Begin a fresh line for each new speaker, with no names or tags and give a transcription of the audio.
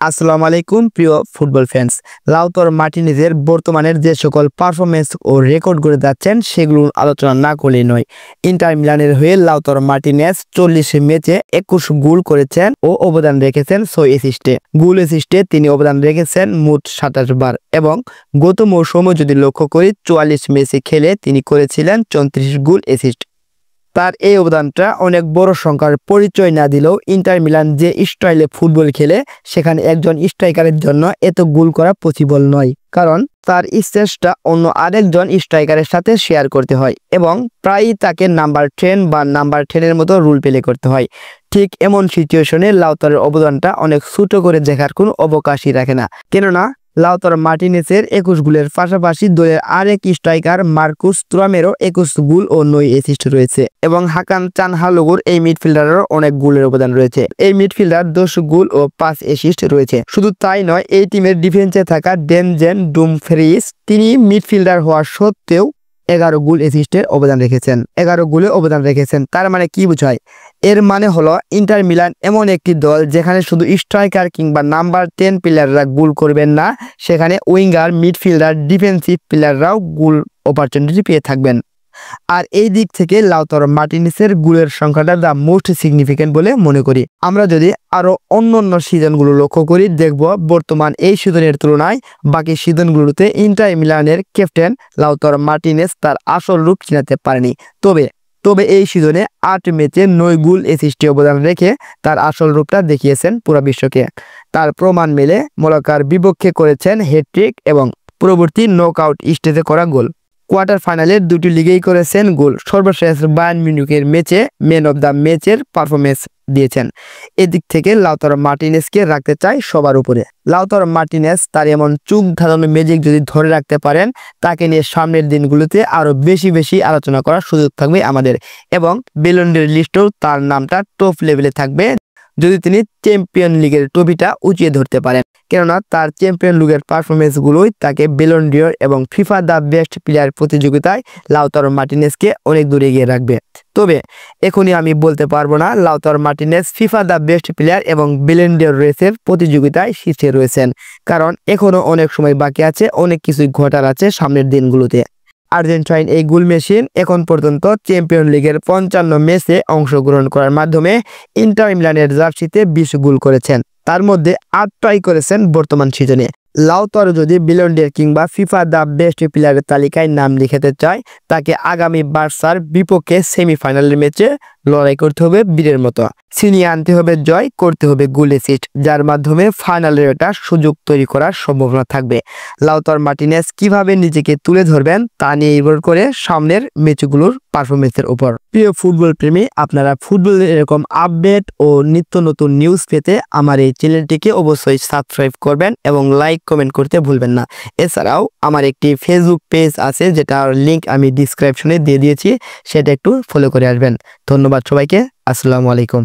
আসসালামু আলাইকুম প্রিয় ফুটবল ফ্যান্স। লাউতারো মার্টিনেজের বর্তমানের যে সকল পারফরমেন্স ও রেকর্ড করে যাচ্ছেন সেগুলোর আলোচনা না করলেই নয়। ইন্টার মিলানের হয়ে লাউতারো মার্টিনেজ 40 ম্যাচে 21 গোল করেছেন ও অবদান রেখেছেন 6 অ্যাসিস্টে। গোল অ্যাসিস্টে তিনি অবদান রেখেছেন মোট 27 বার এবং গত মৌসুমে যদি লক্ষ্য করি 44 ম্যাচে খেলে তিনি করেছিলেন 34 গোল অ্যাসিস্ট। তার এই অবদানটা অনেক বড় সংখ্যার পরিচয় না দিলেও ইন্টার মিলান যে স্টাইলে ফুটবল খেলে সেখানে একজন স্ট্রাইকারের জন্য এত গোল করা পসিবল নয়, কারণ তার স্টেজটা অন্য আরেকজন স্ট্রাইকারের সাথে শেয়ার করতে হয় এবং প্রায়ই তাকে নাম্বার 10 বা নাম্বার 10-এর মতো রোল প্লে করতে হয়। ঠিক এমন সিচুয়েশনে লাউতারোর অবদানটা অনেক ছোট করে দেখার কোনো অবকাশই রাখে না, কেননা লাউতারো মার্টিনেজের 21 গোলের পাশাপাশি দলের আরেক স্ট্রাইকার মার্কুস তুরামেরও 21 গোল ও 9 অ্যাসিস্ট রয়েছে এবং হাকান চানহালুগুর এই মিডফিল্ডারেরও অনেক গোলের অবদান রয়েছে। এই মিডফিল্ডার 10 গোল ও 5 অ্যাসিস্ট রয়েছে। শুধু তাই নয়, এই টিমের ডিফেন্সে থাকা ডেনজেন ডুমফ্রিজ তিনি মিডফিল্ডার হওয়া সত্ত্বেও 11 গোল অ্যাসিস্টের অবদান রেখেছেন। 11 গোলে অবদান রেখেছেন। তার মানে কি বোঝায়? এর মানে হলো ইন্টার মিলান এমন একটি দল যেখানে শুধু স্ট্রাইকার কিংবা নাম্বার 10 প্লেয়াররা গোল করবেন না, সেখানে উইঙ্গার, মিডফিল্ডার, ডিফেন্সিভ প্লেয়াররাও গোল অপরচুনিটি পেয়ে থাকবেন। আর এই দিক থেকে লাউতারো মার্টিনেজের গোলের সংখ্যাটা দ্য মোস্ট সিগনিফিকেন্ট বলে মনে করি। আমরা যদি আরো অন্যান্য সিজনগুলো লক্ষ্য করি, দেখব বর্তমান এই সিজনের তুলনায় বাকি সিজনগুলোতে ইন্টার মিলানের ক্যাপ্টেন লাউতারো মার্টিনেজ তার আসল রূপ চিনাতে পারেনি। তবে এই সিজনে 8 ম্যাচে 9 গোল অ্যাসিস্টে অবদান রেখে তার আসল রূপটা দেখিয়েছেন পুরো বিশ্বকে। তার প্রমাণ মেলে মলকার বিপক্ষে করেছেন হ্যাটট্রিক এবং পরবর্তী নকআউট স্টেজে করা গোল। কোয়ার্টার ফাইনালের 2টি লিগেই করেছেন গোল। সর্বশেষ বায়ার্ন মিউনিখের ম্যাচে ম্যান অব দ্য ম্যাচের পারফরমেন্স দিয়েছেন। এদিক থেকে লাউতারো মার্টিনেজকে রাখতে চাই সবার উপরে। লাউতারো মার্টিনেজ তার এমন চোখ ধাঁধানো ম্যাজিক যদি ধরে রাখতে পারেন, তাকে নিয়ে সামনের দিনগুলোতে আরো বেশি আলোচনা করার সুযোগ থাকবে আমাদের এবং ব্যালন ডি'র লিস্টেও তার নামটা টপ লেভেলে থাকবে যদি তিনি চ্যাম্পিয়ন লিগের ট্রফিটা উঁচিয়ে ধরতে পারেন, কেননা তার চ্যাম্পিয়ন লিগের পারফরমেন্সগুলোই তাকে ব্যালন ডি'র এবং ফিফা দ্য বেস্ট প্লেয়ার প্রতিযোগিতায় লাউতারো মার্টিনেজকে অনেক দূরে এগিয়ে রাখবে। তবে এখনই আমি বলতে পারবো না Lautaro Martinez FIFA the best player এবং ব্যালন ডি'র রেসের প্রতিযোগিতায় শীর্ষে রয়েছেন, কারণ এখনো অনেক সময় বাকি আছে, অনেক কিছুই ঘটার আছে সামনের দিনগুলোতে। আর্জেন্টাইন এই গোল মেশিন এখন পর্যন্ত চ্যাম্পিয়ন লিগের 55 ম্যাচে অংশগ্রহণ করার মাধ্যমে ইন্টার মিলানের জার্সিতে 20 গোল করেছেন, তার মধ্যে 8টাই করেছেন বর্তমান সিজনে। লাউতারো যদি ব্যালন ডি'র কিংবা ফিফা দ্য বেস্ট প্লেয়ারের তালিকায় নাম লিখাতে চায়, তাকে আগামী বার্সার বিপক্ষে সেমিফাইনালের ম্যাচে লড়াই করতে হবে বীরের মতো। ছিনিয়ে আনতে হবে জয়, করতে হবে গোল অ্যাসিস্ট, যার মাধ্যমে ফাইনালের একটা সুযোগ তৈরি করার সম্ভাবনা থাকবে। লাউতারো মার্টিনেজ কিভাবে নিজেকে তুলে ধরবেন তা নিয়ে নির্ভর করে সামনের ম্যাচগুলোর পারফরমেন্সের উপর। প্রিয় ফুটবল প্রেমী, আপনারা ফুটবলের এরকম আপডেট ও নিত্য নতুন নিউজ পেতে আমার এই চ্যানেলটিকে অবশ্যই সাবস্ক্রাইব করবেন এবং লাইক কমেন্ট করতে ভুলবেন না। এছাড়াও আমার একটি ফেসবুক পেজ আছে যেটার লিঙ্ক আমি ডিসক্রিপশনে দিয়ে দিয়েছি, সেটা একটু ফলো করে আসবেন। ধন্যবাদ সবাইকে। আসসালামু আলাইকুম।